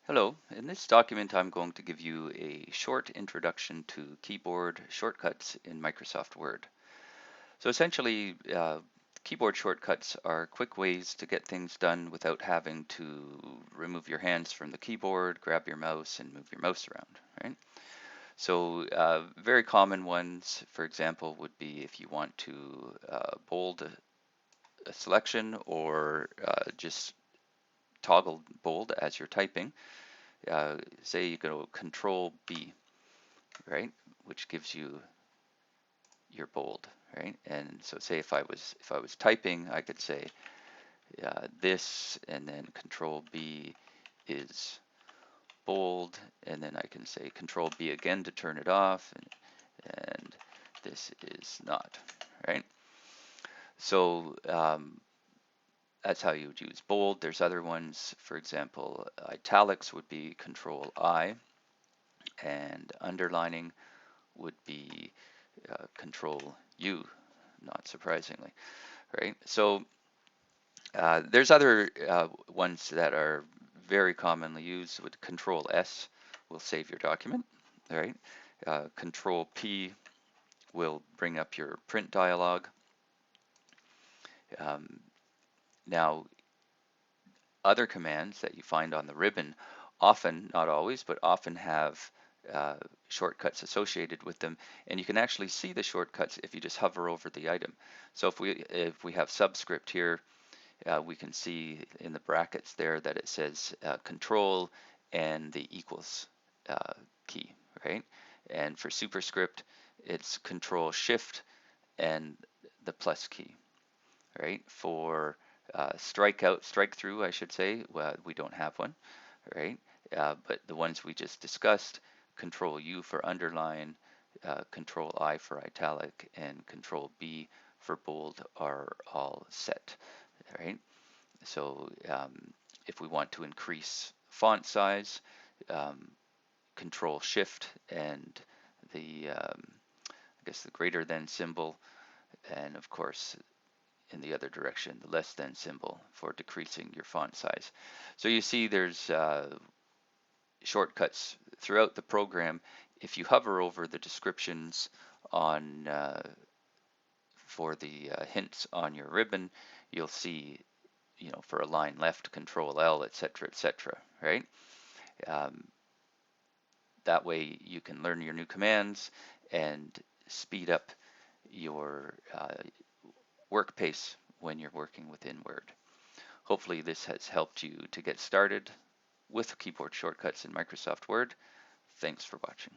Hello, in this document I'm going to give you a short introduction to keyboard shortcuts in Microsoft Word. So essentially, keyboard shortcuts are quick ways to get things done without having to remove your hands from the keyboard, grab your mouse, and move your mouse around, right? So very common ones, for example, would be if you want to bold a selection or just toggle bold as you're typing. Say you go Control B, right, which gives you your bold, right? And so say if I was typing, I could say this, and then Control B is bold, and then I can say Control B again to turn it off, and this is not, right? So that's how you would use bold. There's other ones, for example, italics would be Control I, and underlining would be Control U, not surprisingly, right? So there's other ones that are very commonly used. With Control S will save your document, right? Control P will bring up your print dialog. Um, Now, other commands that you find on the ribbon often, not always, but often have uh, shortcuts associated with them, and you can actually see the shortcuts if you just hover over the item. So if we have subscript here, we can see in the brackets there that it says control and the equals key, right? And for superscript, it's control shift and the plus key, right? For strike through, I should say, well, we don't have one, right? But the ones we just discussed, Control U for underline, Control I for italic, and Control B for bold are all set, right? So if we want to increase font size, um, Control Shift and I guess the greater than symbol, and of course in the other direction, the less than symbol for decreasing your font size. So you see there's shortcuts throughout the program. If you hover over the descriptions on for the hints on your ribbon, you'll see, for a line left, Control L, etc., right? Um, that way you can learn your new commands and speed up your work pace when you're working within Word. Hopefully this has helped you to get started with keyboard shortcuts in Microsoft Word. Thanks for watching.